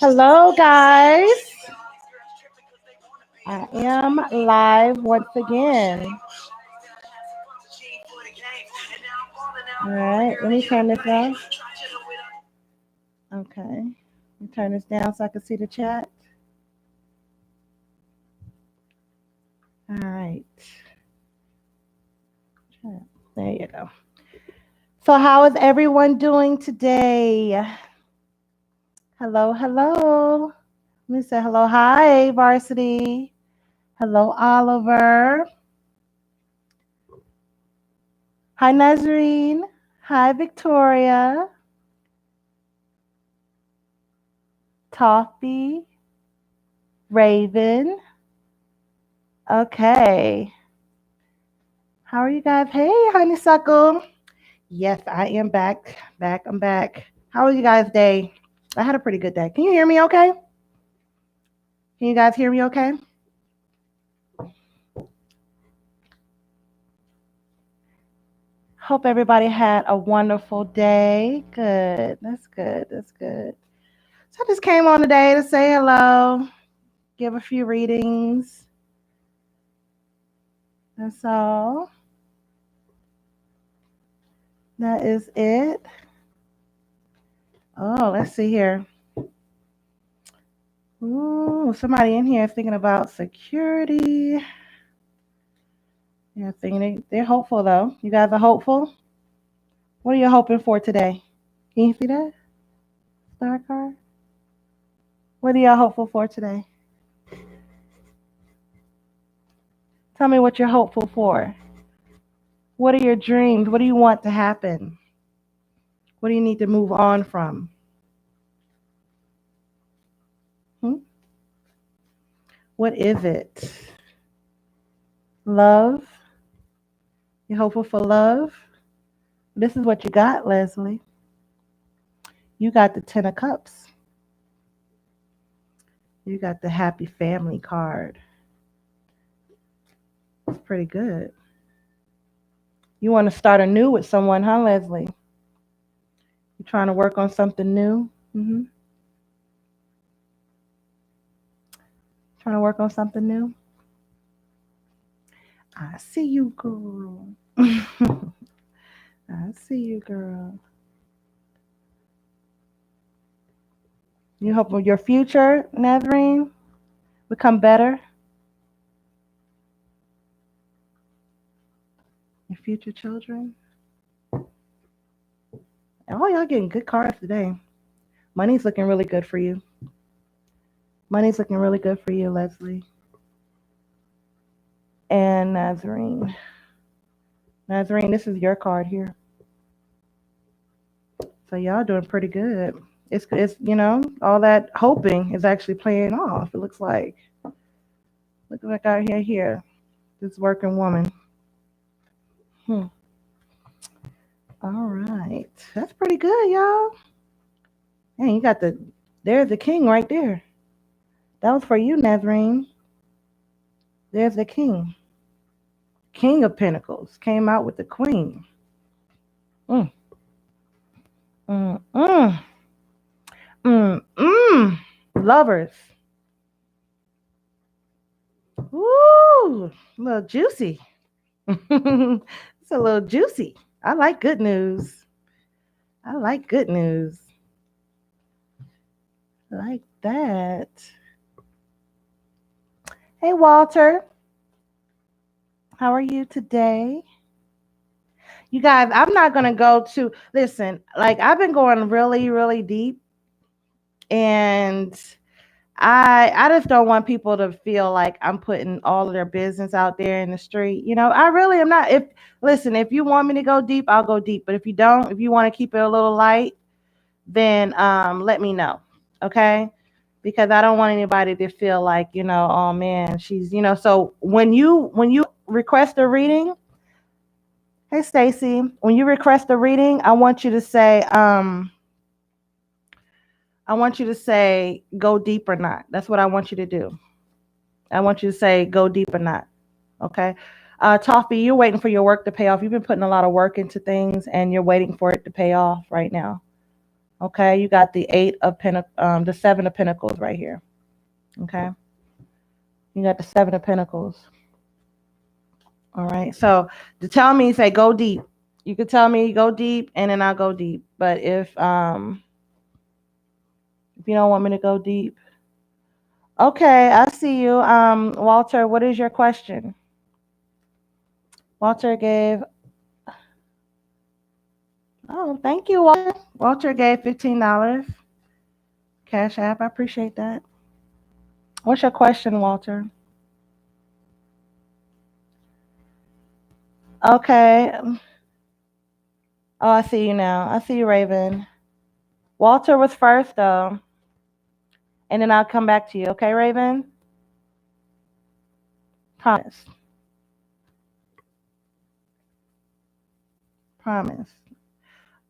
Hello, guys. I am live once again. All right, let me turn this down. Okay, let me turn this down so I can see the chat. All right, there you go. So, how is everyone doing today? Hello, hello. Let me say hello. Hi, Varsity. Hello, Oliver. Hi, Nazreen. Hi, Victoria. Toffee. Raven. Okay. How are you guys? Hey, honeysuckle. Yes, I am back. I'm back. How was you guys' day? I had a pretty good day. Can you hear me okay? Can you guys hear me okay? Hope everybody had a wonderful day. Good. That's good. That's good. So I just came on today to say hello, give a few readings. That's all. That is it. Oh, let's see here. Ooh, somebody in here is thinking about security. Yeah, thinking they're hopeful though. You guys are hopeful. What are you hoping for today? Can you see that star card? What are y'all hopeful for today? Tell me what you're hopeful for. What are your dreams? What do you want to happen? What do you need to move on from? Hmm? What is it? Love? You're hopeful for love? This is what you got, Leslie. You got the Ten of Cups. You got the Happy Family card. It's pretty good. You want to start anew with someone, huh, Leslie? You're trying to work on something new? Mm-hmm. Trying to work on something new? I see you, girl. I see you, girl. You hope your future, Nazarene, become better. Your future children. Oh, y'all getting good cards today. Money's looking really good for you. Money's looking really good for you, Leslie. And Nazarene. Nazarene, this is your card here. So y'all doing pretty good. It's all that hoping is actually paying off. It looks like. Look like out here. This working woman. Hmm. All right. That's pretty good, y'all. Man, you got there's the king right there. That was for you, Nazarene. There's the king. King of Pentacles came out with the queen. Mm, mm, mm, mm. Lovers. Ooh, a little juicy. It's a little juicy. I like good news. I like good news. Like that. Hey, Walter. How are you today? You guys, I'm not going to go to, listen, like I've been going really, really deep. And I just don't want people to feel like I'm putting all of their business out there in the street. I really am not. If you want me to go deep, I'll go deep. But if you don't, if you want to keep it a little light, then let me know. Okay? Because I don't want anybody to feel like, oh man, she's, so when you request a reading, hey Stacy, when you request a reading, I want you to say go deep or not. That's what I want you to do. I want you to say go deep or not. Okay. Toffee, you're waiting for your work to pay off. You've been putting a lot of work into things and you're waiting for it to pay off right now. Okay, you got the the seven of pentacles right here. Okay, you got the seven of pentacles. All right, so to tell me, say go deep. You could tell me go deep, and then I'll go deep. But if you don't want me to go deep, okay, I see you. Walter, what is your question? Walter gave. Oh, thank you, Walter. Walter gave $15. Cash App. I appreciate that. What's your question, Walter? Okay. Oh, I see you now. I see you, Raven. Walter was first, though, and then I'll come back to you. Okay, Raven? Promise. Promise.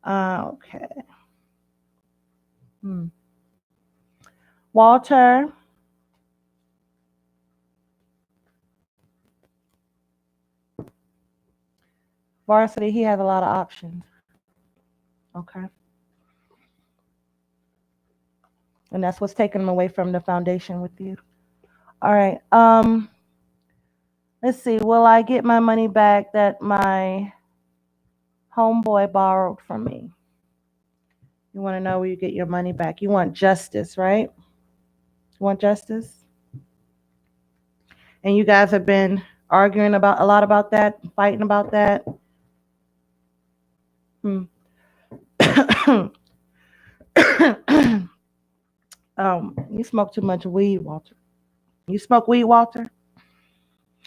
Okay. Hmm. Walter, varsity, he has a lot of options. Okay. And that's what's taking him away from the foundation with you. All right. Let's see. Will I get my money back that my homeboy borrowed from me? You want to know where you get your money back. You want justice, right? You want justice? And you guys have been arguing about a lot about that, fighting about that. Hmm. You smoke too much weed, Walter. You smoke weed, Walter?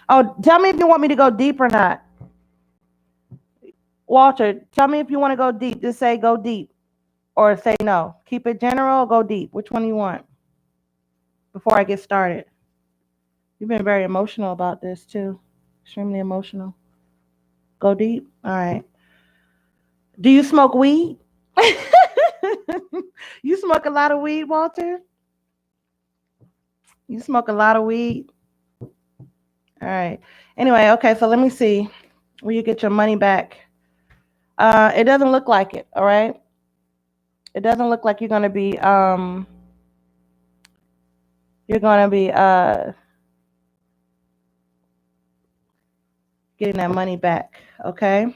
Oh, tell me if you want me to go deep or not. Walter, tell me if you want to go deep. Just say go deep or say no. Keep it general or go deep. Which one do you want before I get started? You've been very emotional about this too. Extremely emotional. Go deep? All right. Do you smoke weed? You smoke a lot of weed, Walter? You smoke a lot of weed? All right. Anyway, okay, so let me see where you get your money back. It doesn't look like it, all right? It doesn't look like you're gonna be getting that money back, okay?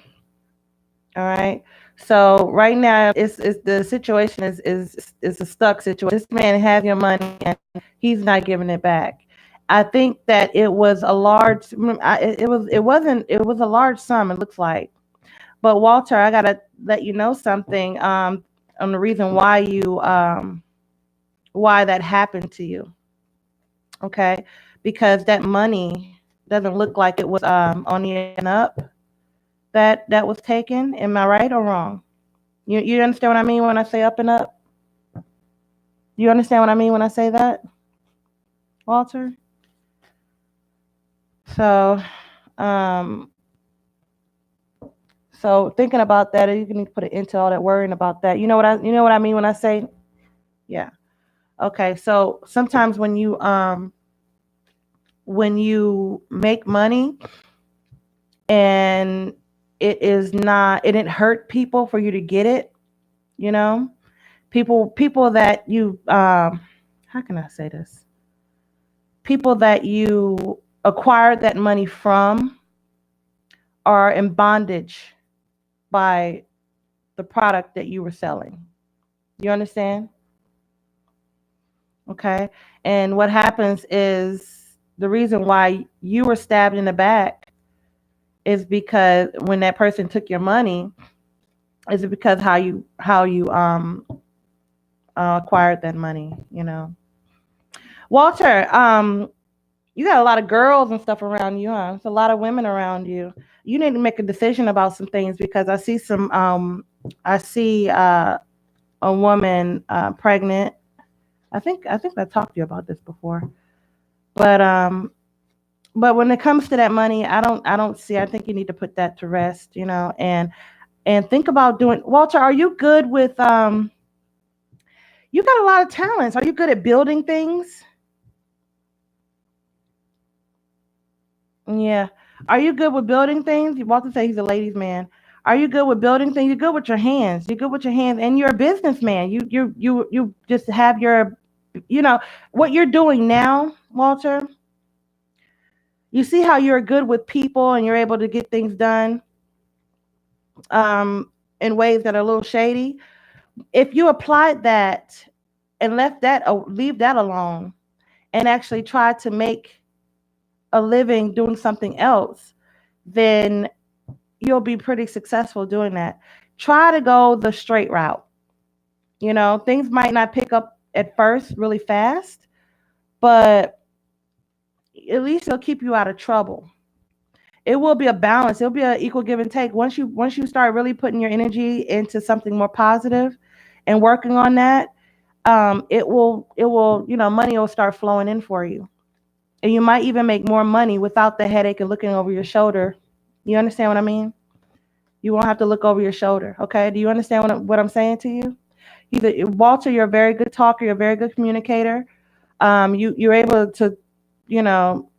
All right. So right now it's the situation is a stuck situation. This man has your money and he's not giving it back. I think that it was a large it was a large sum, it looks like. But Walter, I gotta let you know something on the reason why that happened to you. Okay? Because that money doesn't look like it was on the end up that was taken. Am I right or wrong? You understand what I mean when I say up and up? You understand what I mean when I say that, Walter? So, um, so thinking about that, you can put it into all that worrying about that. You know what I mean when I say, yeah. Okay. So sometimes when you make money and it didn't hurt people for you to get it, you know, people that you how can I say this? People that you acquired that money from are in bondage by the product that you were selling. You understand? Okay. And what happens is the reason why you were stabbed in the back is because when that person took your money, is it because how you acquired that money, you know. Walter, you got a lot of girls and stuff around you, huh? It's a lot of women around you. You need to make a decision about some things because I see a woman pregnant. I think I talked to you about this before. But but when it comes to that money, I don't see. I think you need to put that to rest, you know, and think about doing. Walter, are you good with you got a lot of talents. Are you good at building things? Yeah. Are you good with building things? Walter said he's a ladies' man. Are you good with building things? You're good with your hands. You're good with your hands, and you're a businessman. You just have your, you know, what you're doing now, Walter. You see how you're good with people and you're able to get things done um, in ways that are a little shady. If you applied that and left that, leave that alone, and actually try to make a living doing something else, then you'll be pretty successful doing that. Try to go the straight route. You know, things might not pick up at first really fast, but at least it'll keep you out of trouble. It will be a balance. It'll be an equal give and take. Once you start really putting your energy into something more positive and working on that, it will money will start flowing in for you, and you might even make more money without the headache and looking over your shoulder. You understand what I mean? You won't have to look over your shoulder. Okay? Do you understand what I'm saying to you? Walter, you're a very good talker. You're a very good communicator. You're able to, you know,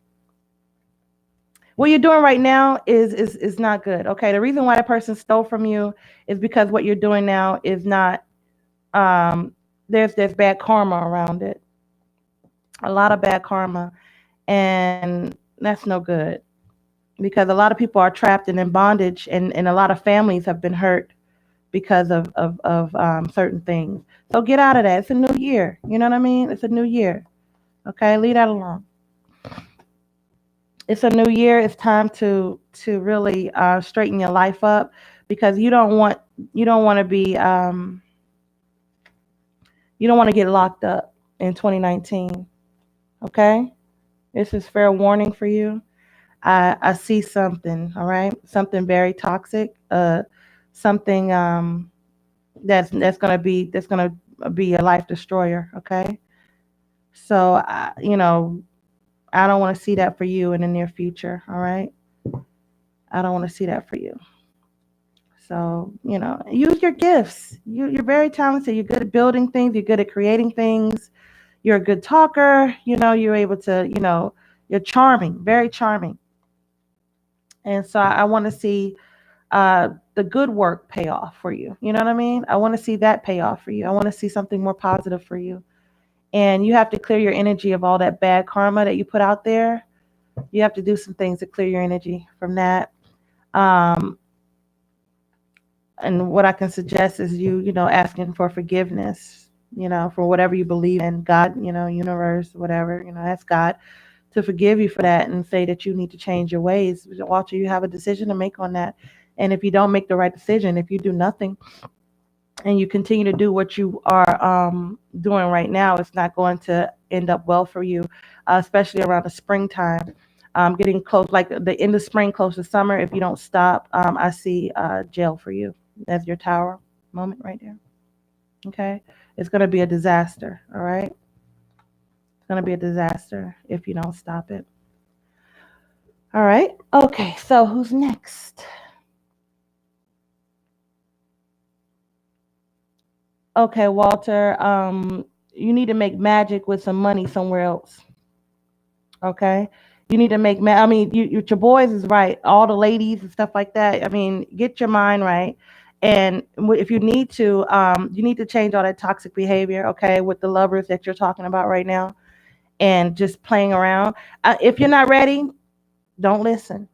what you're doing right now is not good. Okay, the reason why that person stole from you is because what you're doing now is not. There's bad karma around it. A lot of bad karma, and that's no good because a lot of people are trapped and in bondage, and a lot of families have been hurt because of certain things. So get out of that. It's a new year. You know what I mean? It's a new year. Okay, leave that alone. It's a new year. It's time to really straighten your life up because you don't want to be you don't want to get locked up in 2019. Okay, this is fair warning for you. I see something. All right, something very toxic. Something that's gonna be a life destroyer. Okay, so I don't want to see that for you in the near future. All right, I don't want to see that for you. So, use your gifts. You're very talented. You're good at building things. You're good at creating things. You're a good talker. You're able to, you're charming, very charming. And so I want to see the good work pay off for you. You know what I mean? I want to see that pay off for you. I want to see something more positive for you. And you have to clear your energy of all that bad karma that you put out there. You have to do some things to clear your energy from that. Um, and what I can suggest is asking for forgiveness, for whatever you believe in, God, universe, whatever, ask God to forgive you for that and say that you need to change your ways. Walter, you have a decision to make on that. And if you don't make the right decision, if you do nothing and you continue to do what you are doing right now, it's not going to end up well for you, especially around the springtime. Getting close, like the end of spring, close to summer. If you don't stop, I see jail for you. That's your tower moment right there. Okay, it's going to be a disaster. All right, it's going to be a disaster if you don't stop it. All right. Okay, so who's next? Okay, Walter. You need to make magic with some money somewhere else. Okay. You need to make I mean, your boys is right. All the ladies and stuff like that. I mean, get your mind right. And if you need to change all that toxic behavior. Okay, with the lovers that you're talking about right now, and just playing around. If you're not ready, don't listen.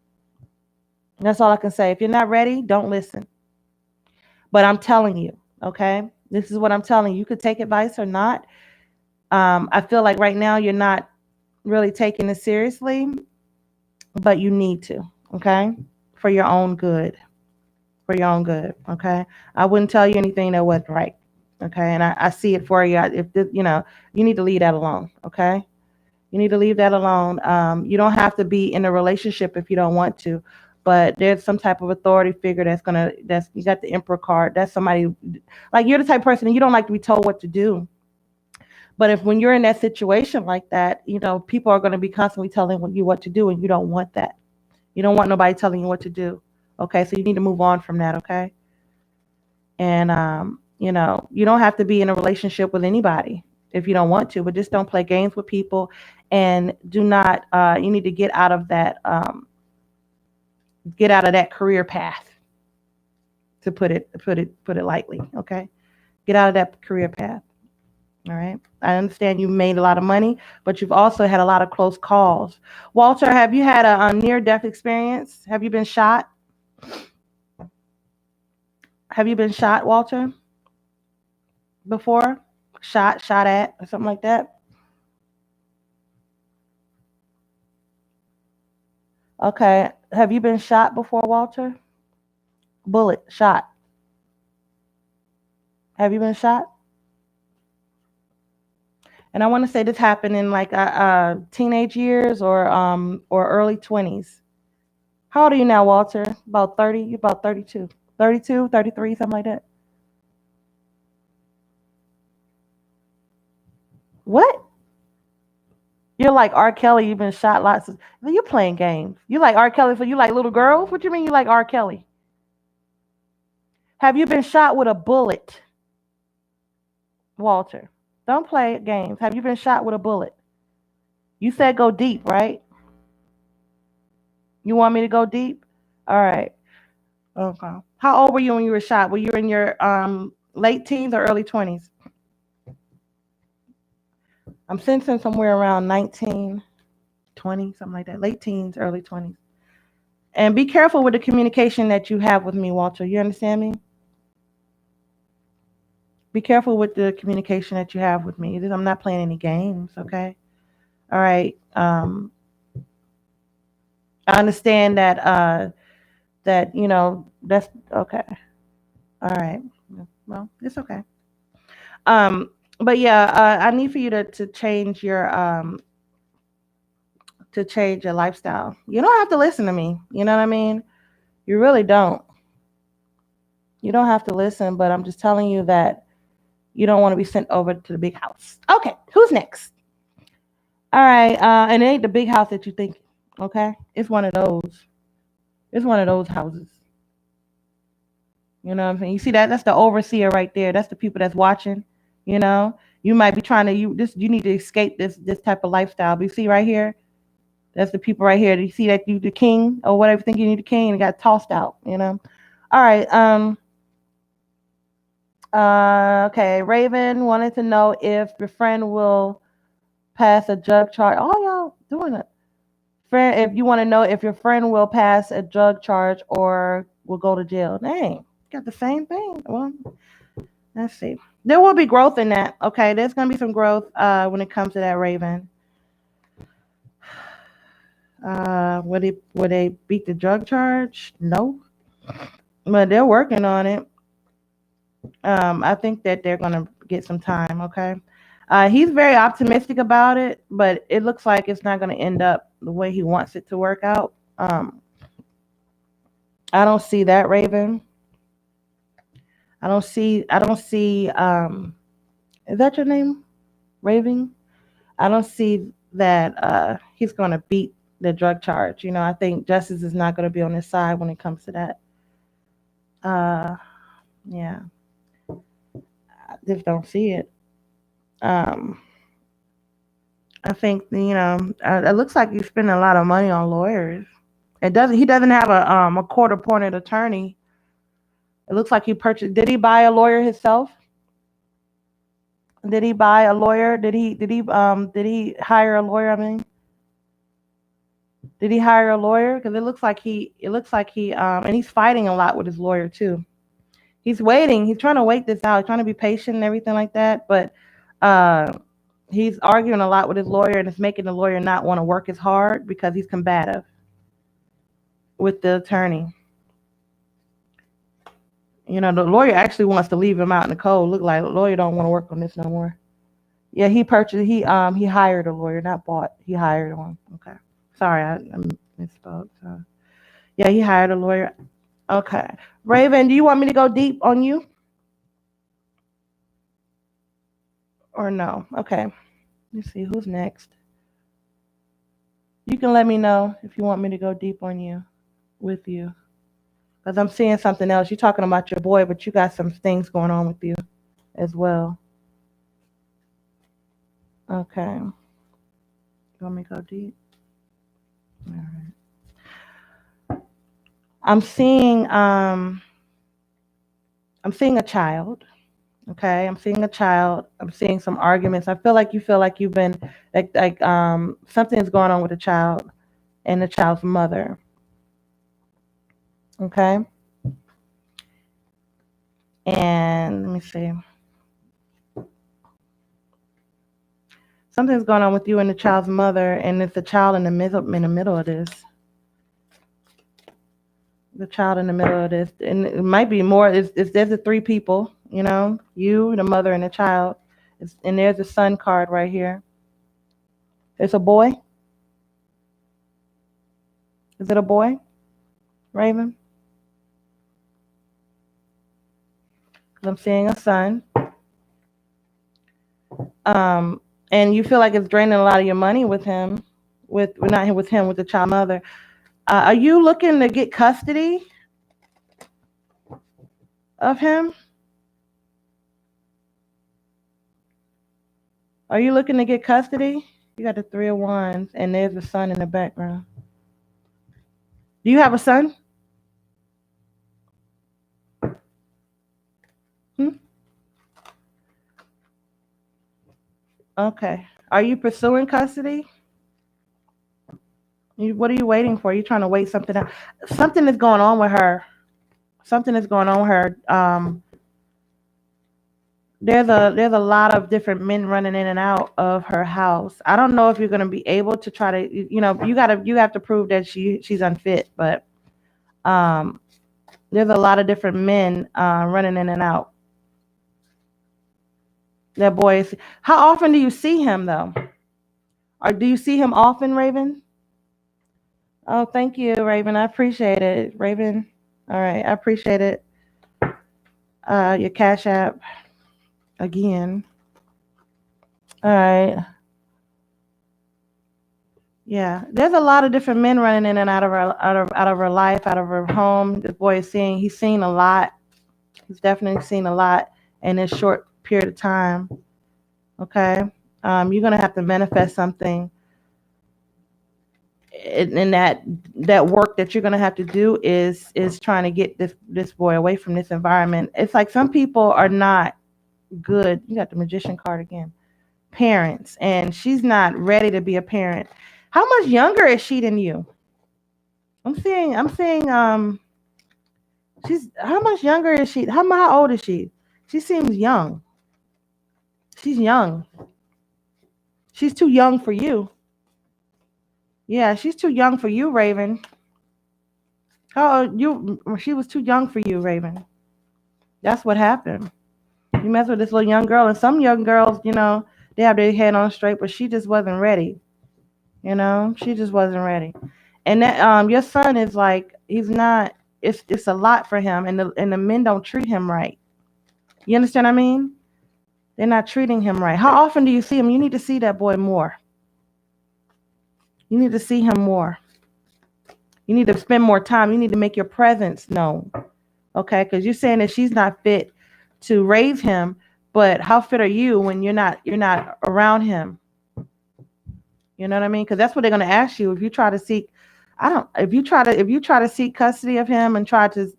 That's all I can say. If you're not ready, don't listen. But I'm telling you, okay, this is what I'm telling you. You could take advice or not. I feel like right now you're not really taking it seriously, but you need to, okay, for your own good, for your own good, okay. I wouldn't tell you anything that wasn't right, okay, and I see it for you. If you need to leave that alone, okay. You need to leave that alone. You don't have to be in a relationship if you don't want to, but there's some type of authority figure that's you got the emperor card. That's somebody like you're the type of person you don't like to be told what to do. But if when you're in that situation like that, people are going to be constantly telling you what to do, and you don't want that. You don't want nobody telling you what to do. Okay, so you need to move on from that. Okay, and you don't have to be in a relationship with anybody if you don't want to, but just don't play games with people, and do not. You need to get out of that. Get out of that career path. to put it lightly. Okay, get out of that career path. All right. I understand you made a lot of money, but you've also had a lot of close calls. Walter, have you had a near death experience? Have you been shot? Have you been shot, Walter, before? Shot at, or something like that? Okay. Have you been shot before, Walter? Bullet shot. Have you been shot? And I want to say this happened in like teenage years or early 20s. How old are you now, Walter? About 30? You about 32. 32, 33, something like that. What? You're like R. Kelly. You've been shot lots of. You're playing games. You like R. Kelly, so you like little girls? What you mean you like R. Kelly? Have you been shot with a bullet, Walter? Don't play games. Have you been shot with a bullet? You said go deep, right? You want me to go deep? All right. Okay. How old were you when you were shot? Were you in your late teens or early 20s? I'm sensing somewhere around 19, 20, something like that. Late teens, early 20s. And be careful with the communication that you have with me, Walter. You understand me? Be careful with the communication that you have with me. I'm not playing any games, okay? All right. I understand that that's okay. All right. Well, it's okay. Um, but yeah, I need for you to change your lifestyle. You don't have to listen to me. You know what I mean? You really don't. You don't have to listen, but I'm just telling you that you don't want to be sent over to the big house. Okay, who's next? All right, and it ain't the big house that you think. Okay, it's one of those. It's one of those houses. You know what I'm saying? You see that? That's the overseer right there. That's the people that's watching. You know, you might be trying to you need to escape this type of lifestyle. But you see right here, that's the people right here. Do you see that you the king or whatever think you need the king and got tossed out? You know. All right. Okay. Raven wanted to know if your friend will pass a drug charge. Oh, y'all doing it. Friend, if you want to know if your friend will pass a drug charge or will go to jail. Dang, got the same thing. Well, let's see. There will be growth in that. Okay, there's gonna be some growth when it comes to that Raven. Would they beat the drug charge? No, but they're working on it. I think that they're gonna get some time. Okay. He's very optimistic about it, but it looks like it's not going to end up the way he wants it to work out. I don't see that, Raven. I don't see. I don't see. Is that your name, Raven? I don't see that he's going to beat the drug charge. I think justice is not going to be on his side when it comes to that. Uh, yeah, I just don't see it. Um, I think it looks like he's spending a lot of money on lawyers. It doesn't. He doesn't have a court appointed attorney. It looks like he purchased. Did he buy a lawyer himself? Did he buy a lawyer? Did he hire a lawyer? I mean, did he hire a lawyer? Because it looks like he and he's fighting a lot with his lawyer too. He's waiting. He's trying to wait this out. He's trying to be patient and everything like that. But uh, he's arguing a lot with his lawyer, and it's making the lawyer not want to work as hard because he's combative with the attorney. The lawyer actually wants to leave him out in the cold. Look like the lawyer don't want to work on this no more. Yeah, he hired a lawyer, not bought. He hired one. Okay. Sorry, I misspoke. So. Yeah, he hired a lawyer. Okay. Raven, do you want me to go deep on you or no? Okay. Let's see who's next. You can let me know if you want me to go deep on you with you. Because I'm seeing something else. You're talking about your boy, but you got some things going on with you as well. Okay. You want me to go deep? All right. I'm seeing I'm seeing a child. Okay, I'm seeing a child. I'm seeing some arguments. I feel like you've been something is going on with the child and the child's mother. Okay, and let me see. Something's going on with you and the child's mother, and it's the child in the middle of this. The child in the middle of this, and it might be more. It's there's the three people, you know, you, the mother, and the child. And there's a son card right here. It's a boy. Is it a boy, Raven? 'Cause I'm seeing a son. Um, and you feel like it's draining a lot of your money with him, with not with him, with the child mother. Are you looking to get custody of him? Are you looking to get custody? You got the three of wands, and there's the son in the background. Do you have a son? Hmm? Okay. Are you pursuing custody? What are you waiting for? Are you trying to wait something out? Something is going on with her. Something is going on with her. There's a lot of different men running in and out of her house. I don't know if you're gonna be able to try to, you have to prove that she's unfit, but um, there's a lot of different men running in and out. That boy is. How often do you see him though? Or do you see him often, Raven? Oh, thank you, Raven. I appreciate it, Raven. All right, I appreciate it. Your Cash App again. All right. Yeah, there's a lot of different men running in and out of her life, out of her home. The boy is seeing. He's seen a lot. He's definitely seen a lot in this short period of time. Okay, you're gonna have to manifest something, and that work that you're gonna have to do is trying to get this boy away from this environment. It's like some people are not good. You got the Magician card again. Parents, and she's not ready to be a parent. How much younger is she than you? I'm seeing she's how much younger is she? How old is she? She seems young. She's young. She's too young for you. Yeah, she's too young for you, Raven. How old you? She was too young for you, Raven. That's what happened. You mess with this little young girl, and some young girls, they have their head on straight, but she just wasn't ready. She just wasn't ready. And that your son is like he's not. It's a lot for him, and the men don't treat him right. You understand what I mean? They're not treating him right. How often do you see him? You need to see that boy more. You need to see him more. You need to spend more time. You need to make your presence known. Okay? Because you're saying that she's not fit to raise him, but how fit are you when you're not around him? You know what I mean? Because that's what they're gonna ask you if you try to seek. I don't. If you try to seek custody of him and try to,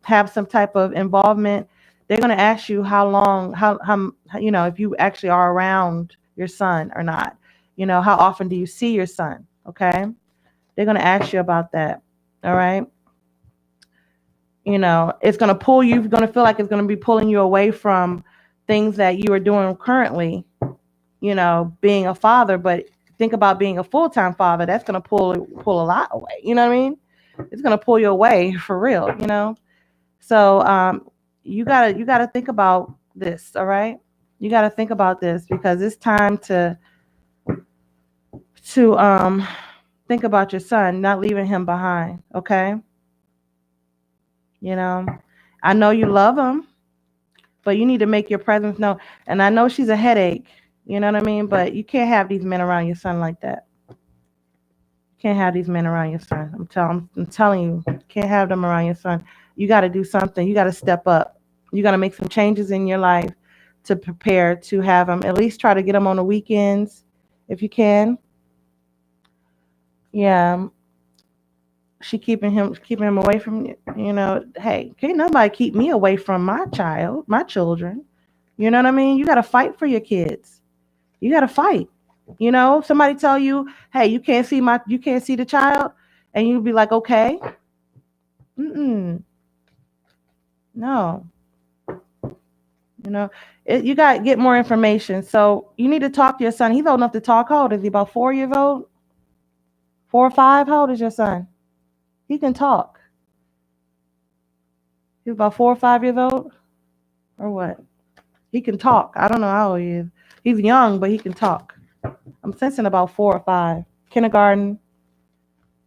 have some type of involvement, they're gonna ask you how long, if you actually are around your son or not. How often do you see your son? Okay, they're gonna ask you about that. All right. It's gonna pull you. You're gonna feel like it's gonna be pulling you away from things that you are doing currently, being a father, but think about being a full-time father. That's going to pull a lot away. You know what I mean? It's going to pull you away for real. So you gotta think about this. All right. You got to think about this because it's time to think about your son, not leaving him behind. Okay. You know, I know you love him, but you need to make your presence known. And I know she's a headache. You know what I mean? But you can't have these men around your son like that. Can't have these men around your son. I'm telling you, can't have them around your son. You got to do something. You got to step up. You got to make some changes in your life to prepare to have them. At least try to get them on the weekends if you can. Yeah, she keeping him away from you. Hey, can't nobody keep me away from my children. You know what I mean? You got to fight for your kids. You got to fight. Somebody tell you, hey, you can't see the child, and you be like, okay, mm-mm, no, you know, you got to get more information. So you need to talk to your son. He's old enough to talk. How old is he? About 4 years old? 4 or 5? How old is your son? He can talk. He's about 4 or 5 years old, or what? He can talk. I don't know how old he is. He's young, but he can talk. I'm sensing about 4 or 5. Kindergarten.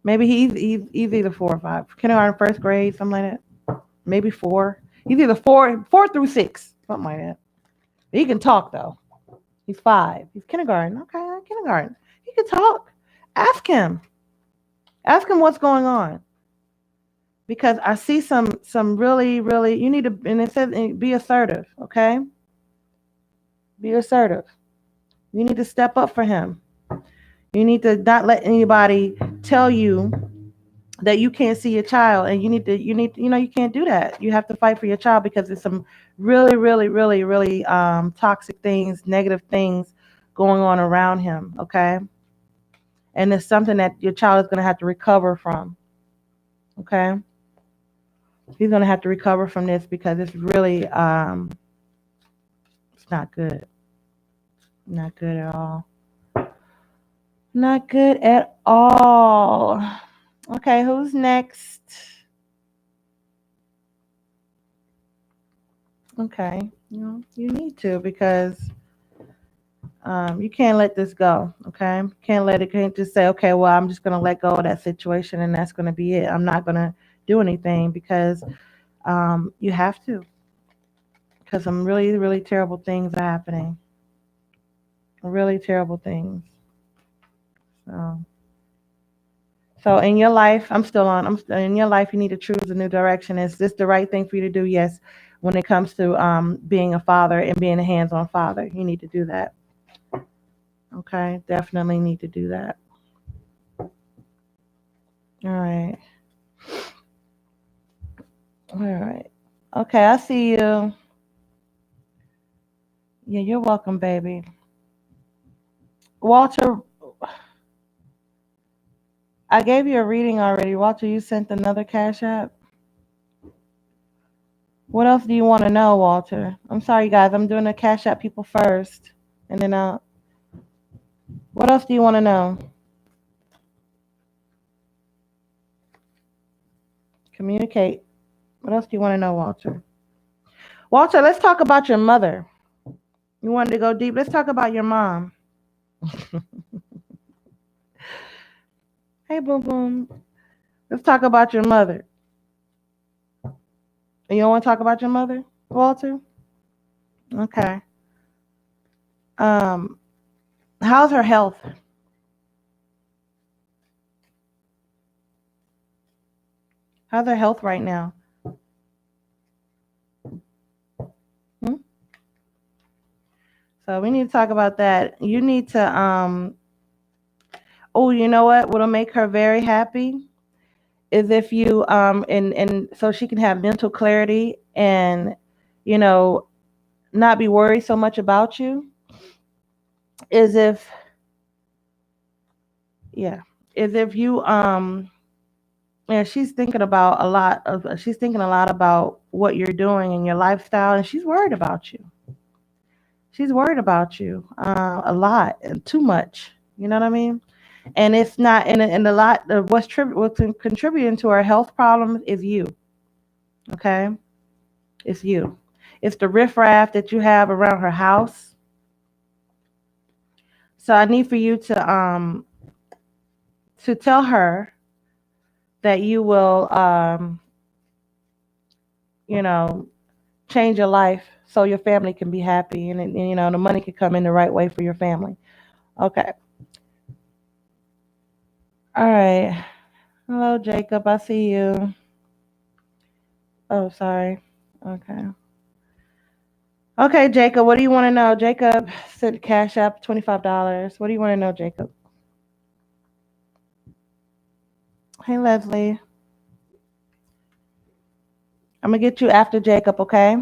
Maybe he's either 4 or 5. Kindergarten, first grade, something like that. Maybe 4. He's either four through 6, something like that. He can talk though. He's 5. He's kindergarten. Okay, kindergarten. He can talk. Ask him. Ask him what's going on. Because I see some really, really, you need to, and it says be assertive, okay? Be assertive. You need to step up for him. You need to not let anybody tell you that you can't see your child, and you can't do that. You have to fight for your child because there's some really, really, really, really toxic things, negative things going on around him, okay? And it's something that your child is going to have to recover from, okay? He's going to have to recover from this because it's really, it's not good. Not good at all. Not good at all. Okay, who's next? Okay, you need to because you can't let this go. Okay, can't just say, okay, well, I'm just gonna let go of that situation and that's gonna be it. I'm not gonna do anything because you have to because some really, really terrible things are happening. Really terrible things. So. So in your life, in your life, you need to choose a new direction. Is this the right thing for you to do? Yes. When it comes to being a father and being a hands-on father, you need to do that. Okay, definitely need to do that. All right. All right. Okay, I see you. Yeah, you're welcome, baby. Walter, I gave you a reading already. Walter, you sent another cash app. What else do you want to know, Walter? I'm sorry, guys. I'm doing the cash app people first, and then what else do you want to know? Communicate. What else do you want to know, Walter? Walter, let's talk about your mother. You wanted to go deep. Let's talk about your mom. Hey, boom, boom. Let's talk about your mother. You don't want to talk about your mother, Walter? Okay. Um, how's her health? How's her health right now? Hmm? So we need to talk about that. You need to oh, you know what? What'll make her very happy is if you and so she can have mental clarity and you know not be worried so much about you is if yeah is if you yeah, she's thinking a lot about what you're doing and your lifestyle, and she's worried about you. She's worried about you a lot and too much. You know what I mean? And it's not, and a lot of what's contributing to her health problems is you. Okay, it's you. It's the riffraff that you have around her house. So I need for you to tell her that you will you know change your life so your family can be happy and the money can come in the right way for your family. Okay. All right. Hello, Jacob. I see you. Oh, sorry. Okay. Okay, Jacob. What do you want to know? Jacob sent Cash App $25. What do you want to know, Jacob? Hey, Leslie. I'm gonna get you after Jacob, okay?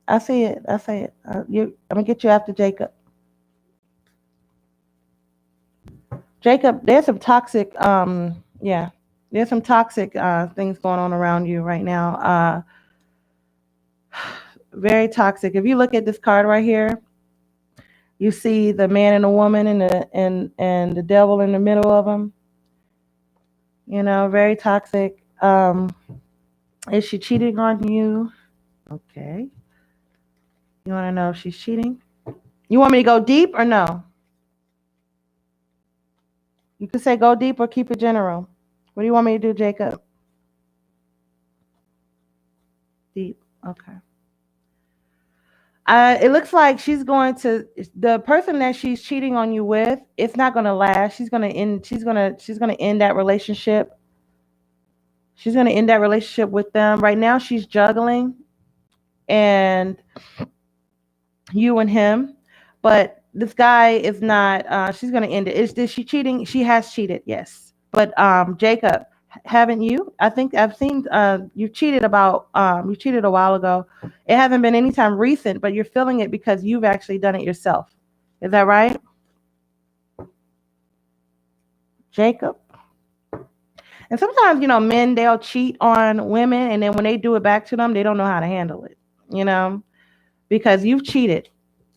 I see it. I see it. I'm gonna get you after Jacob. Jacob, there's some toxic. Yeah, there's some toxic things going on around you right now. Very toxic. If you look at this card right here, you see the man and the woman and the devil in the middle of them. You know, very toxic. Is she cheating on you? Okay. You want to know if she's cheating? You want me to go deep or no? You can say go deep or keep it general. What do you want me to do, Jacob? Deep. Okay. It looks like she's going to the person that she's cheating on you with. It's not going to last. She's going to end. She's gonna end that relationship. She's going to end that relationship with them. Right now, she's juggling and you and him, but this guy is not. She's going to end it. Is she cheating? She has cheated. Yes, but Jacob, haven't you? I think I've seen you cheated about you cheated a while ago. It hasn't been any time recent, but you're feeling it because you've actually done it yourself. Is that right, Jacob? And sometimes, men, they'll cheat on women, and then when they do it back to them, they don't know how to handle it, you know, because you've cheated.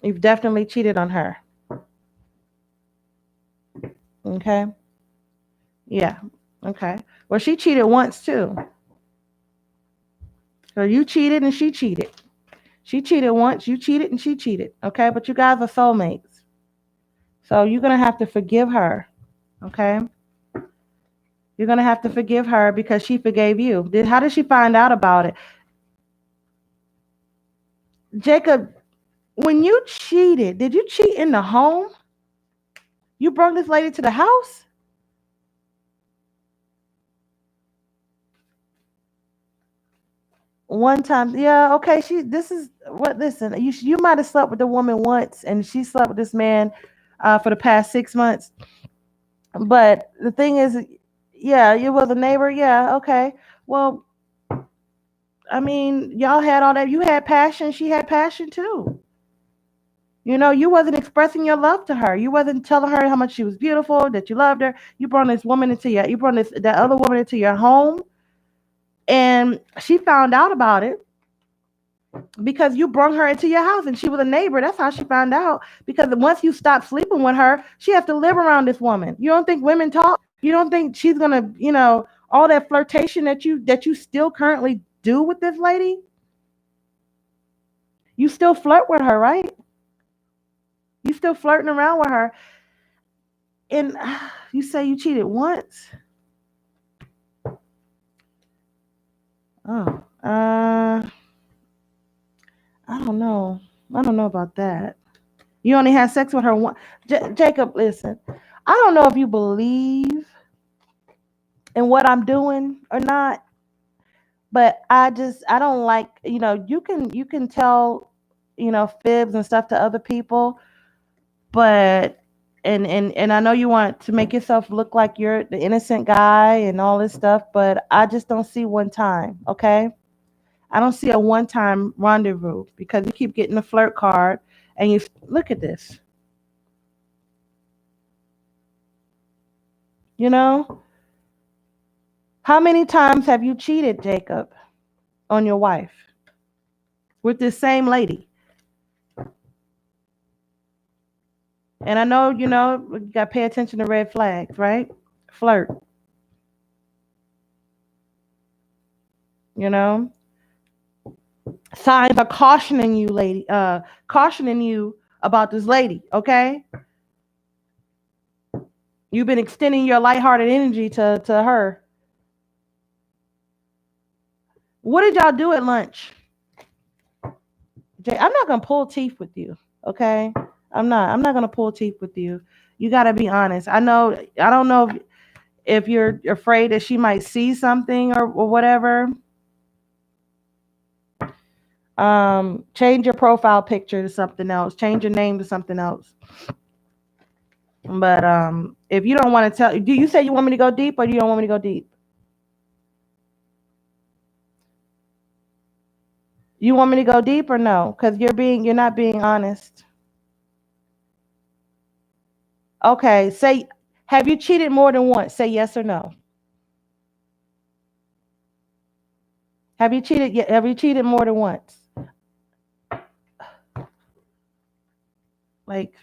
You've definitely cheated on her. Okay. Yeah. Okay. Well, she cheated once too. So you cheated and she cheated. She cheated once, you cheated and she cheated. Okay. But you guys are soulmates. So you're going to have to forgive her. Okay. You're going to have to forgive her because she forgave you. How did she find out about it? Jacob, when you cheated, did you cheat in the home? You brought this lady to the house? One time, yeah, okay. This is what. Listen, you might have slept with the woman once, and she slept with this man for the past 6 months. But the thing is, yeah, you was a neighbor. Yeah, okay. Well, I mean, y'all had all that. You had passion. She had passion too. You wasn't expressing your love to her. You wasn't telling her how much she was beautiful, that you loved her. You brought that other woman into your home, and she found out about it because you brought her into your house, and she was a neighbor. That's how she found out. Because once you stop sleeping with her, she has to live around this woman. You don't think women talk? You don't think she's gonna, all that flirtation that you still currently do with this lady? You still flirt with her, right? You still flirting around with her, and you say you cheated once. Oh, I don't know. I don't know about that. You only had sex with her one. Jacob, listen. I don't know if you believe in what I'm doing or not, but I don't like, you can tell, fibs and stuff to other people, but and I know you want to make yourself look like you're the innocent guy and all this stuff, but I just don't see one time, okay? I don't see a one time rendezvous because you keep getting the flirt card and you look at this, you know? How many times have you cheated, Jacob, on your wife with this same lady? And I know, you got to pay attention to red flags, right? Flirt, you know? Signs are cautioning you, lady, cautioning you about this lady, okay? You've been extending your lighthearted energy to her. What did y'all do at lunch? I'm not gonna pull teeth with you, okay? I'm not gonna pull teeth with you. You gotta be honest. I don't know if you're afraid that she might see something or whatever. Change your profile picture to something else. Change your name to something else. But if you don't want to tell, do you say you want me to go deep or you don't want me to go deep? You want me to go deep or no? Because you're not being honest. Okay, say, have you cheated more than once? Say yes or no. Have you cheated more than once? Like,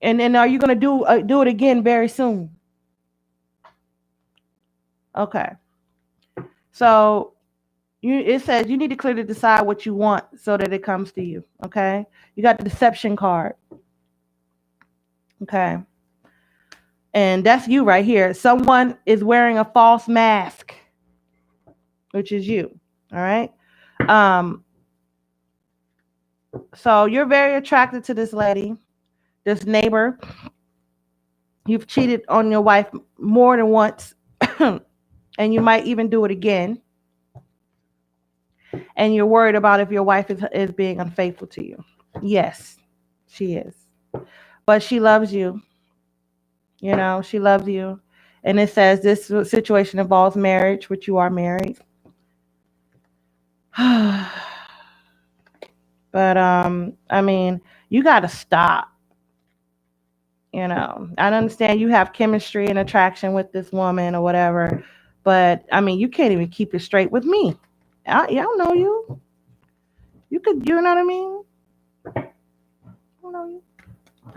and then are you gonna do it again very soon? Okay. So it says you need to clearly decide what you want so that it comes to you. Okay. You got the deception card. Okay. And that's you right here. Someone is wearing a false mask, which is you. All right. Um, so you're very attracted to this lady, this neighbor. You've cheated on your wife more than once, and you might even do it again. And you're worried about if your wife is being unfaithful to you. Yes, she is. But she loves you. You know, she loves you. And it says this situation involves marriage, which you are married. But I mean, you got to stop. You know, I understand you have chemistry and attraction with this woman or whatever, but I mean, you can't even keep it straight with me. I don't know you. You could, you know what I mean? I don't know you.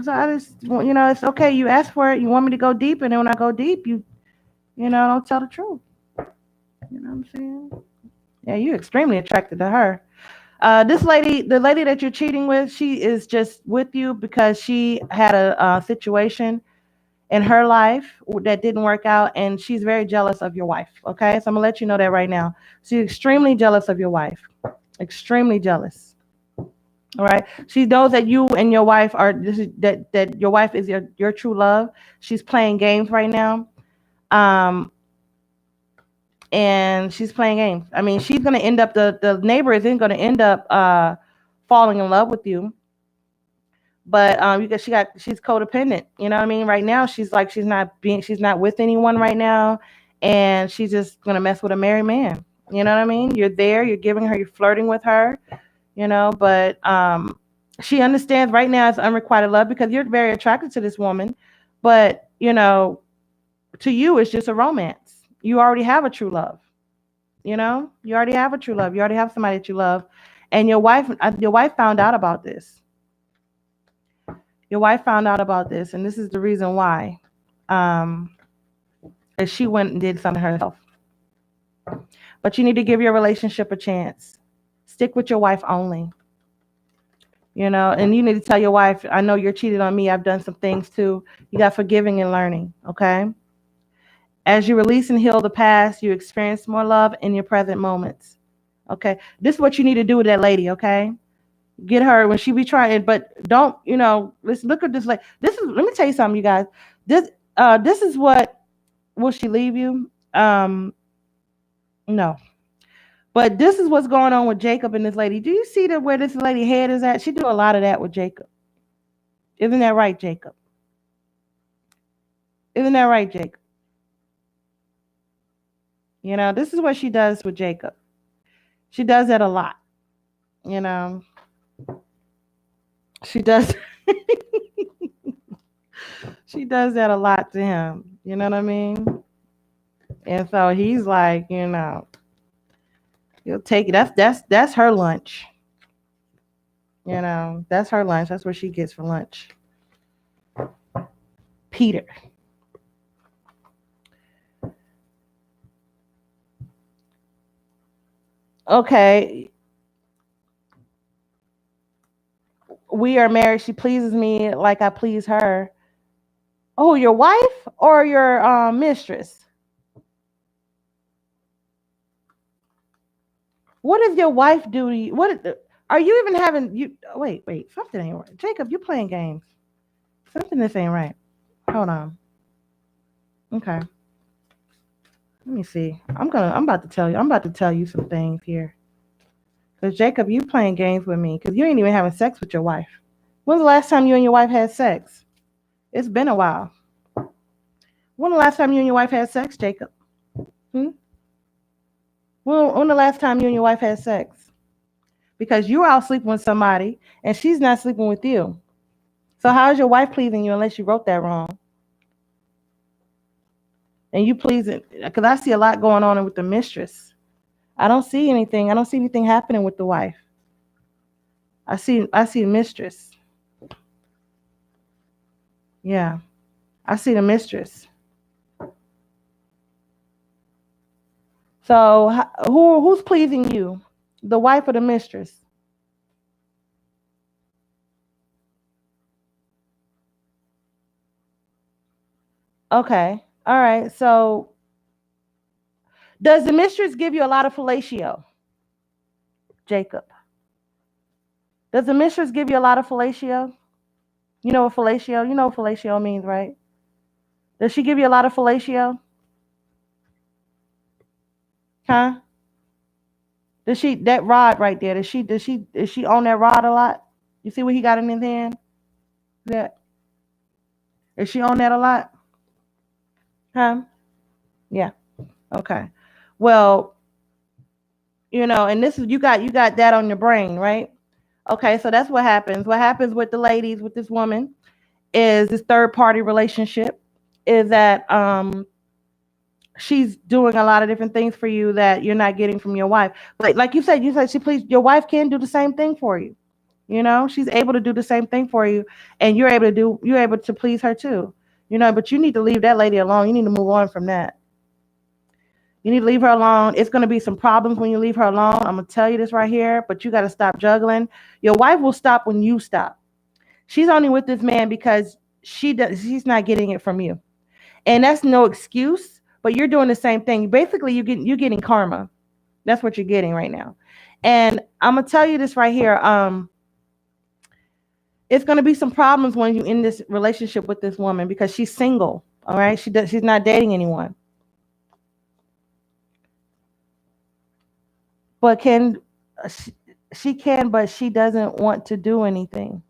So I just, well, it's okay. You ask for it. You want me to go deep, and then when I go deep, don't tell the truth. You know what I'm saying? Yeah, you're extremely attracted to her. This lady, the lady that you're cheating with, she is just with you because she had a situation in her life that didn't work out, and she's very jealous of your wife. Okay, so I'm gonna let you know that right now. She's extremely jealous of your wife, extremely jealous. All right, she knows that you and your wife are that your wife is your true love. She's playing games right now, um, and she's playing games. I mean, she's gonna end up the neighbor isn't gonna end up falling in love with you, but because she's codependent. You know what I mean? Right now, she's not with anyone right now, and she's just gonna mess with a married man. You know what I mean? You're there, you're giving her, you're flirting with her. But she understands right now it's unrequited love because you're very attracted to this woman, but to you it's just a romance. You already have a true love. You already have a true love. You already have somebody that you love, and your wife found out about this. Your wife found out about this, and this is the reason why. Um, is she went and did something herself. But you need to give your relationship a chance. Stick with your wife only. And you need to tell your wife, I know you're cheated on me. I've done some things too. You got forgiving and learning, okay? As you release and heal the past, you experience more love in your present moments. Okay. This is what you need to do with that lady, okay? Get her when she be trying, but don't, let's look at this. Like, let me tell you something, you guys. This is what, will she leave you? No. But this is what's going on with Jacob and this lady. Do you see where this lady head is at? She do a lot of that with Jacob. Isn't that right, Jacob? Isn't that right, Jacob? This is what she does with Jacob. She does that a lot. You know, she does. She does that a lot to him. You know what I mean? And so he's like, he'll take it. That's her lunch. That's her lunch. That's what she gets for lunch. Peter. Okay, we are married. She pleases me like I please her. Oh, your wife or your mistress? What does your wife do to you? Are you even having you? Wait. Something ain't right. Jacob, you playing games. Something this ain't right. Hold on. Okay. Let me see. I'm about to tell you. I'm about to tell you some things here. Cause Jacob, you playing games with me. Cause you ain't even having sex with your wife. When's the last time you and your wife had sex? It's been a while. When the last time you and your wife had sex, Jacob? Hmm? When the last time you and your wife had sex? because you're out sleeping with somebody and she's not sleeping with you. So how is your wife pleasing you unless you wrote that wrong? And you pleasing, because I see a lot going on with the mistress. I don't see anything. I don't see anything happening with the wife. I see mistress. Yeah, I see the mistress. So who's pleasing you, the wife or the mistress? Okay, all right. So does the mistress give you a lot of fellatio, Jacob? Does the mistress give you a lot of fellatio? You know what fellatio? You know what fellatio means, right? Does she give you a lot of fellatio? Huh? Does she that rod right there? Does she own that rod a lot? You see what he got in his hand? That is she own that a lot? Huh? Yeah. Okay. Well, and this is you got that on your brain, right? Okay, so that's what happens. What happens with the ladies with this woman is this third party relationship is that she's doing a lot of different things for you that you're not getting from your wife. Like you said she please your wife can do the same thing for you. She's able to do the same thing for you, and you're able to please her too. But you need to leave that lady alone. You need to move on from that. You need to leave her alone. It's going to be some problems when you leave her alone. I'm going to tell you this right here, but you got to stop juggling. Your wife will stop when you stop. She's only with this man because she's not getting it from you. And that's no excuse, but you're doing the same thing. Basically, you're getting karma. That's what you're getting right now. And I'm going to tell you this right here. It's going to be some problems when you're in this relationship with this woman because she's single. All right, she's not dating anyone. But she, she can, but she doesn't want to do anything.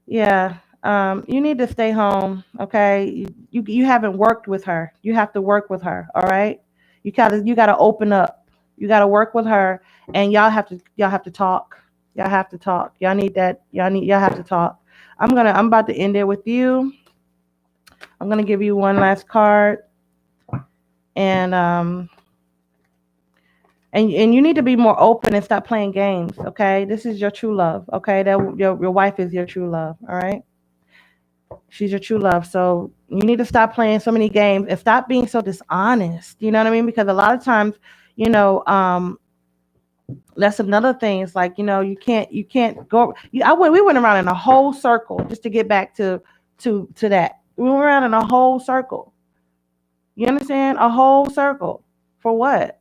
Yeah. You need to stay home. Okay. You haven't worked with her. You have to work with her. All right. You gotta open up. You gotta work with her, and y'all have to talk. Y'all have to talk. Y'all need that. Y'all have to talk. I'm about to end it with you. I'm gonna give you one last card, and and you need to be more open and stop playing games. Okay. This is your true love. Okay. That your wife is your true love. All right. She's your true love. So you need to stop playing so many games and stop being so dishonest. You know what I mean? Because a lot of times, you know, um, that's another thing. It's like, you can't go. We went around in a whole circle just to get back to that. We went around in a whole circle. You understand? A whole circle for what?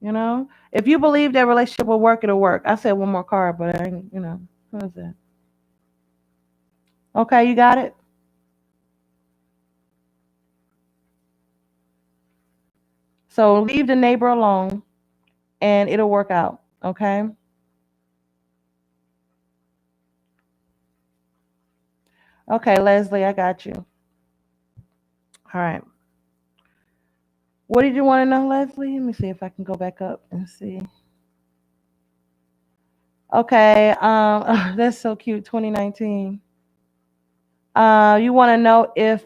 If you believe that relationship will work, it'll work. I said one more card, but I ain't, what is that? Okay, you got it. So leave the neighbor alone, and it'll work out. Okay. Okay, Leslie, I got you. All right. What did you want to know, Leslie? Let me see if I can go back up and see. Okay. That's so cute. 2019. You want to know if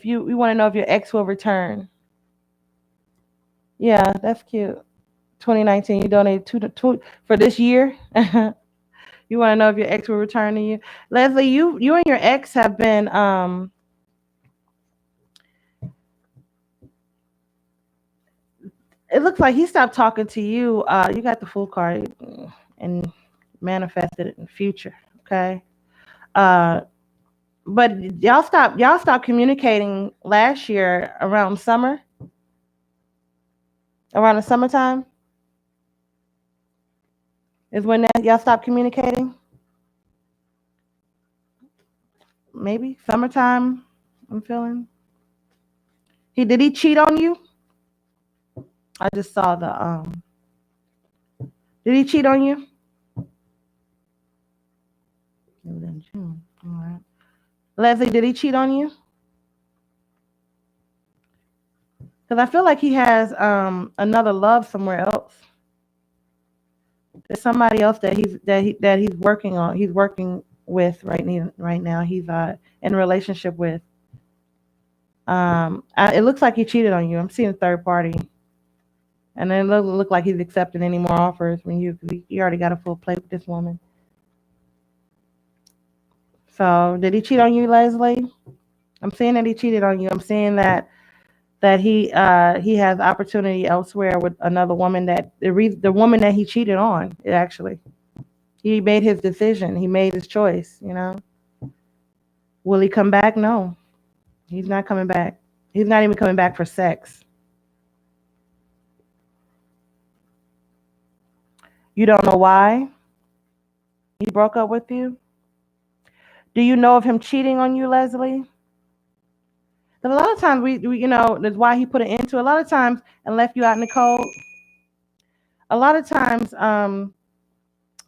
you want to know if your ex will return. Yeah, that's cute. 2019. You donated two for this year. You want to know if your ex will return to you, Leslie? You and your ex have been. It looks like he stopped talking to you. You got the full card and manifested it in the future. Okay. Uh, but y'all stopped communicating last year around the summertime is when y'all stopped communicating. Maybe summertime. I'm feeling. Did he cheat on you? I just saw the. Did he cheat on you? It was in June. All right. Leslie, did he cheat on you? Because I feel like he has another love somewhere else. There's somebody else that he's working on. He's working with right now. He's in a relationship with. It looks like he cheated on you. I'm seeing a third party, and then it doesn't look like he's accepting any more offers when you already got a full plate with this woman. So did he cheat on you, Leslie? I'm seeing that he cheated on you. I'm seeing that he has opportunity elsewhere with another woman. That the woman that he cheated on, actually, he made his decision. He made his choice. Will he come back? No, he's not coming back. He's not even coming back for sex. You don't know why he broke up with you. Do you know of him cheating on you, Leslie? Because a lot of times that's why he put it into. A lot of times and left you out in the cold. A lot of times,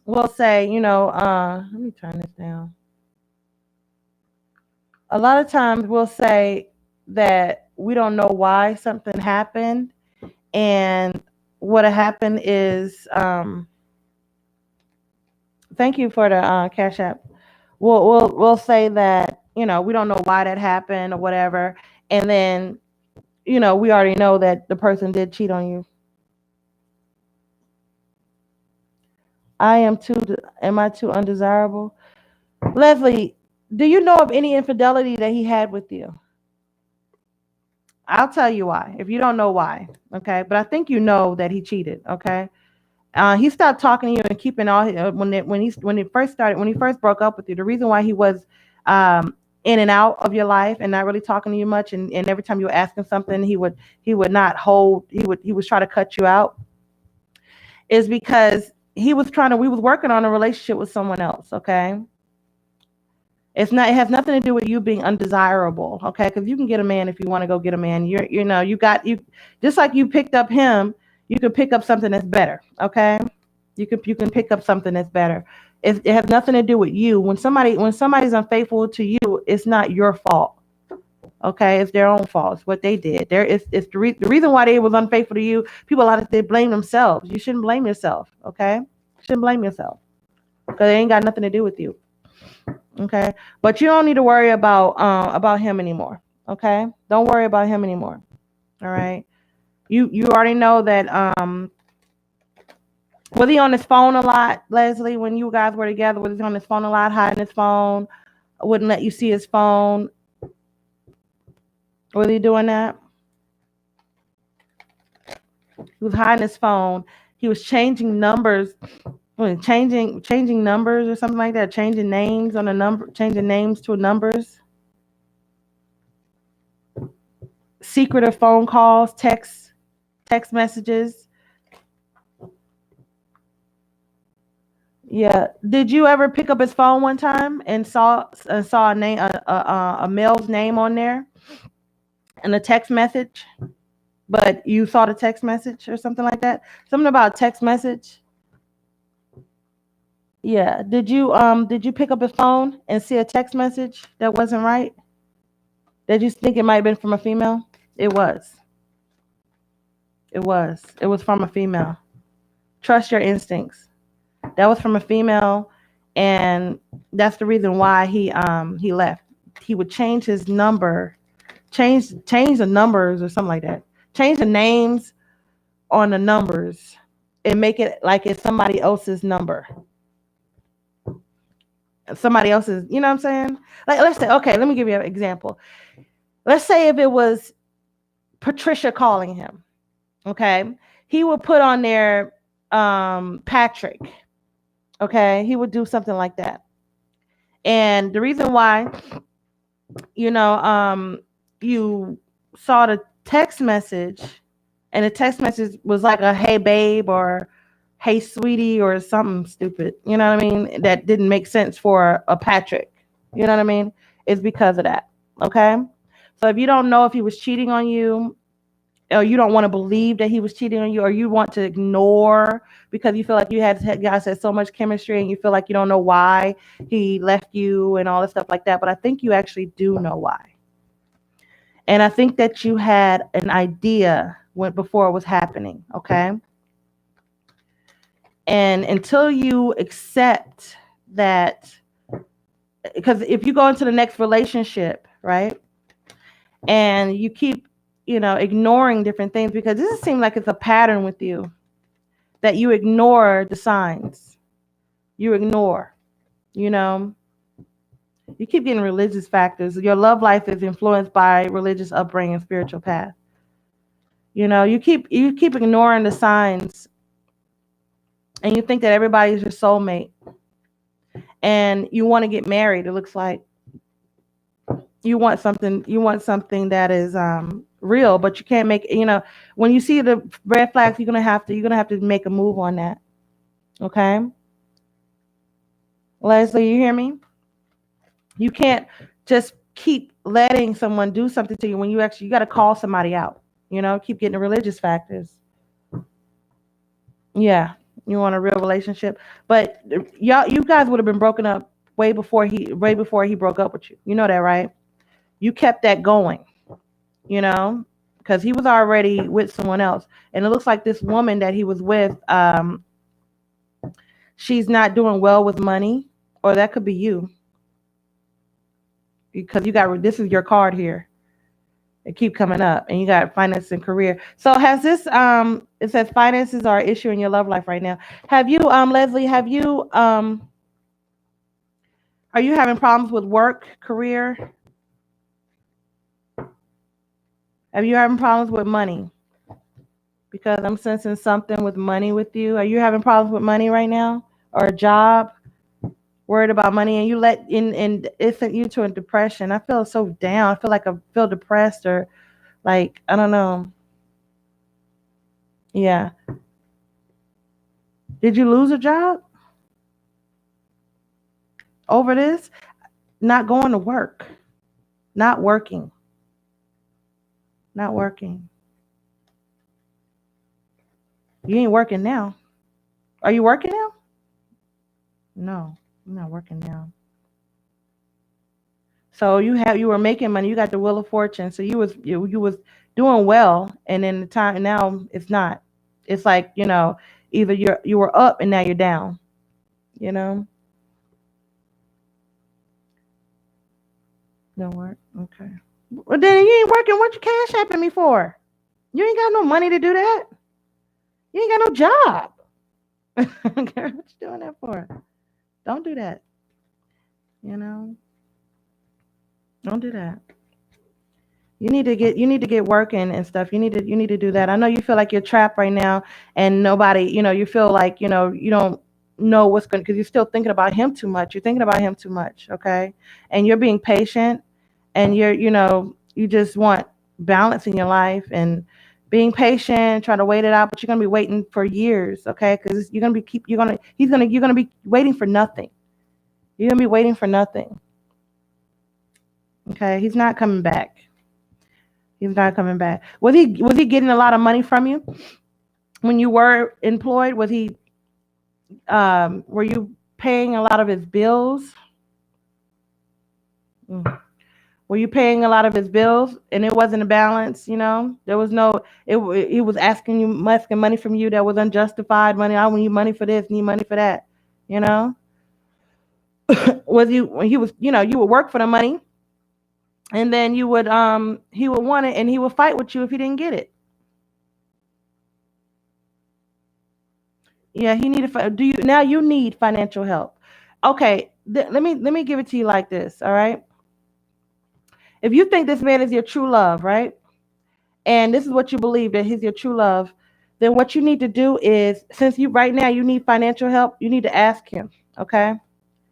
we'll say, let me turn this down. A lot of times we'll say that we don't know why something happened, and what happened is, thank you for the cash app. We'll say that we don't know why that happened or whatever, and then we already know that the person did cheat on you. Am I too undesirable? Leslie, do you know of any infidelity that he had with you? I'll tell you why. If you don't know why, okay. But I think you know that he cheated, okay. He stopped talking to you and keeping all when he first broke up with you. The reason why he was in and out of your life and not really talking to you much, and every time you were asking something, he would not hold. He was trying to cut you out. Is because we was working on a relationship with someone else, okay. It has nothing to do with you being undesirable, okay? Because you can get a man if you want to go get a man. You just like you picked up him, you could pick up something that's better, okay? You can pick up something that's better. It has nothing to do with you. When somebody's unfaithful to you, it's not your fault, okay? It's their own fault. It's what they did. It's the reason why they was unfaithful to you. People, a lot of they blame themselves. You shouldn't blame yourself, okay? You shouldn't blame yourself because it ain't got nothing to do with you. Okay, but you don't need to worry about him anymore. Okay, don't worry about him anymore. All right, you already know that. Was he on his phone a lot, Leslie? When you guys were together, was he on his phone a lot, hiding his phone? Wouldn't let you see his phone. Was he doing that? He was hiding his phone. He was changing numbers, changing numbers or something like that. Changing names on a number, changing names to numbers. Secretive phone calls, text messages. Yeah. Did you ever pick up his phone one time and saw a name, a male's name on there and a text message? But you saw the text message or something like that. Something about a text message. Yeah. Did you pick up his phone and see a text message that wasn't right? Did you think it might have been from a female? It was. It was. It was from a female. Trust your instincts. That was from a female, and that's the reason why he left. He would change his number, change the numbers or something like that. Change the names on the numbers and make it like it's somebody else's number. Somebody else's, you know what I'm saying? Like, let's say, okay, let me give you an example. Let's say if it was Patricia calling him, okay, he would put on there Patrick. Okay, he would do something like that. And the reason why, you know, you saw the text message, and the text message was like a "Hey babe" or "Hey sweetie" or something stupid. You know what I mean? That didn't make sense for a Patrick. You know what I mean? It's because of that. Okay. So if you don't know if he was cheating on you, or you don't want to believe that he was cheating on you, or you want to ignore because you feel like you guys had so much chemistry and you feel like you don't know why he left you and all this stuff like that. But I think you actually do know why. And I think that you had an idea when before it was happening, okay? And until you accept that, because if you go into the next relationship, right, and you keep, ignoring different things, because this seems like it's a pattern with you that you ignore the signs. You ignore, you know, you keep getting religious factors. Your love life is influenced by religious upbringing and spiritual path. You keep ignoring the signs, and you think that everybody's your soulmate, and you want to get married. It looks like you want something that is real, but you can't make, when you see the red flags, you're gonna have to make a move on that. Okay, Leslie, you hear me? You can't just keep letting someone do something to you when you got to call somebody out. Keep getting the religious factors. Yeah, you want a real relationship, but you guys would have been broken up way before he broke up with you. You know that, right? You kept that going, you know, because he was already with someone else, and it looks like this woman that he was with, she's not doing well with money, or that could be you, because this is your card here. It keep coming up, and you got finance and career. So has this it says finances are an issue in your love life right now. Have you, Leslie, are you having problems with work, career? Have you having problems with money? Because I'm sensing something with money with you. Are you having problems with money right now, or a job? Worried about money, and you let in, and it sent you to a depression. I feel so down. I feel like I feel depressed, or like, I don't know. Yeah. Did you lose a job over this? Not going to work, not working, not working. You ain't working now. Are you working now? No, you're not working now. So you were making money. You got the wheel of fortune. So you was doing well, and then the time now it's not. It's like, either you were up and now you're down. You know, don't work. Okay. Well, then you ain't working. What you cash apping me for? You ain't got no money to do that. You ain't got no job. Okay, what you doing that for? Don't do that. You know, don't do that. You need to get working and stuff. You need to do that. I know you feel like you're trapped right now, and nobody, you feel like, you don't know what's going, because you're still thinking about him too much. You're thinking about him too much, okay? And you're being patient, and you just want balance in your life, and being patient, trying to wait it out, but you're going to be waiting for years, okay? Cuz you're going to be waiting for nothing. You're going to be waiting for nothing. Okay? He's not coming back. He's not coming back. Was he getting a lot of money from you when you were employed? Were you paying a lot of his bills? Mm. Were you paying a lot of his bills, and it wasn't a balance? There was no. He was asking money from you that was unjustified money. I need money for this, need money for that. You know, was you when he was, you would work for the money, and then he would want it, and he would fight with you if he didn't get it. Yeah, he needed. Do you now? You need financial help. Okay, let me give it to you like this. All right. If you think this man is your true love, right, and this is what you believe, that he's your true love, then what you need to do is, since you right now you need financial help, you need to ask him. Okay,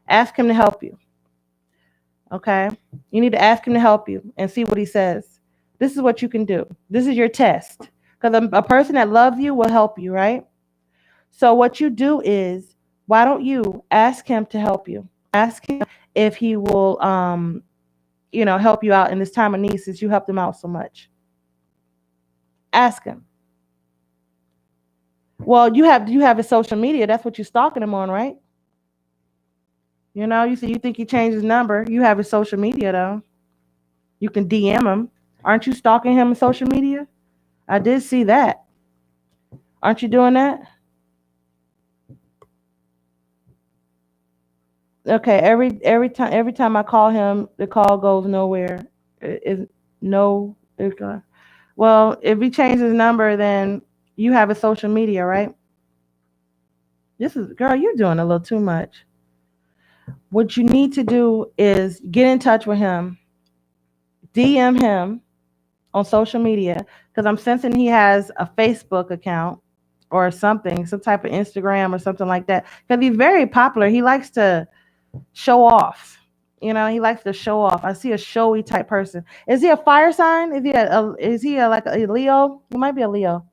ask him to help you. Okay, you need to ask him to help you and see what he says. This is what you can do. This is your test, because a person that loves you will help you, right? So what you do is, why don't you ask him to help you? Ask him if he will, help you out in this time of need, since you helped him out so much. Ask him. Well, you have his social media. That's what you're stalking him on, right? You say you think he changed his number. You have his social media though. You can DM him. Aren't you stalking him on social media? I did see that. Aren't you doing that? Okay, every time I call him, the call goes nowhere. Is no. Well, if he changed his number, then you have his social media, right? This is girl, you're doing a little too much. What you need to do is get in touch with him, DM him on social media because I'm sensing he has a Facebook account or something, some type of Instagram or something like that. Because he's very popular. He likes to show off. He likes to show off. I see a showy type person. Is he a fire sign? Like a Leo? He might be a Leo.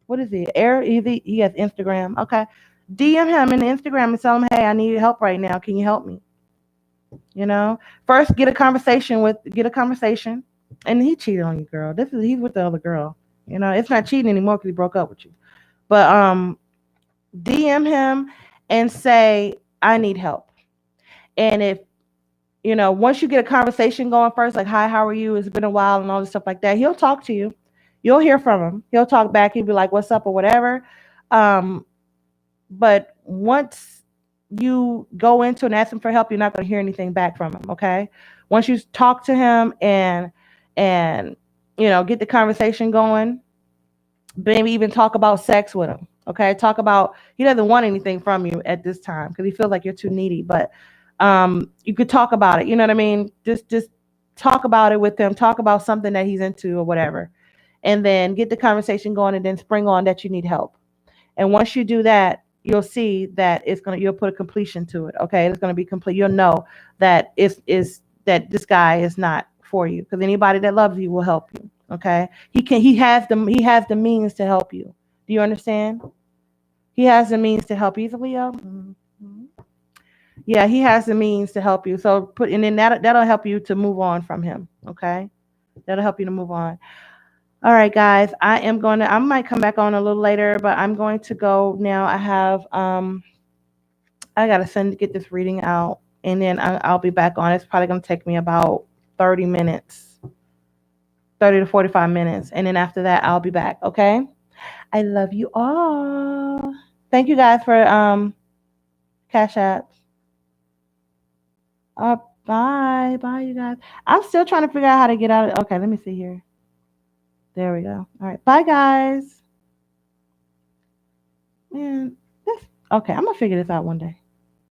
What is he? Air? He has Instagram. Okay. DM him in Instagram and tell him, hey, I need help right now. Can you help me? You know, first get a conversation, and he cheated on you, girl. He's with the other girl. It's not cheating anymore because he broke up with you. But DM him and say I need help. And if once you get a conversation going first, like hi, how are you? It's been a while and all this stuff like that. He'll talk to you. You'll hear from him. He'll talk back. He'll be like, what's up or whatever. Um, but once you go into and ask him for help, you're not going to hear anything back from him. Okay. Once you talk to him and get the conversation going, maybe even talk about sex with him. Okay. Talk about he doesn't want anything from you at this time because he feels like you're too needy. But you could talk about it. You know what I mean? Just talk about it with him. Talk about something that he's into or whatever, and then get the conversation going, and then spring on that you need help. And once you do that, you'll see that you'll put a completion to it. Okay, it's gonna be complete. You'll know that is that this guy is not for you because anybody that loves you will help you. Okay, he has the means to help you. Do you understand? He has the means to help you. He's a Leo. Mhm. Yeah, he has the means to help you. So and then that'll help you to move on from him. Okay, that'll help you to move on. All right, guys. I might come back on a little later, but I'm going to go now. I gotta get this reading out, and then I'll be back on. It's probably gonna take me about 30 minutes, 30 to 45 minutes, and then after that, I'll be back. Okay. I love you all. Thank you guys for cash apps. Uh, bye, you guys. I'm still trying to figure out how to get out of. Okay, let me see here. There we go. All right, bye, guys. Man, okay. I'm gonna figure this out one day.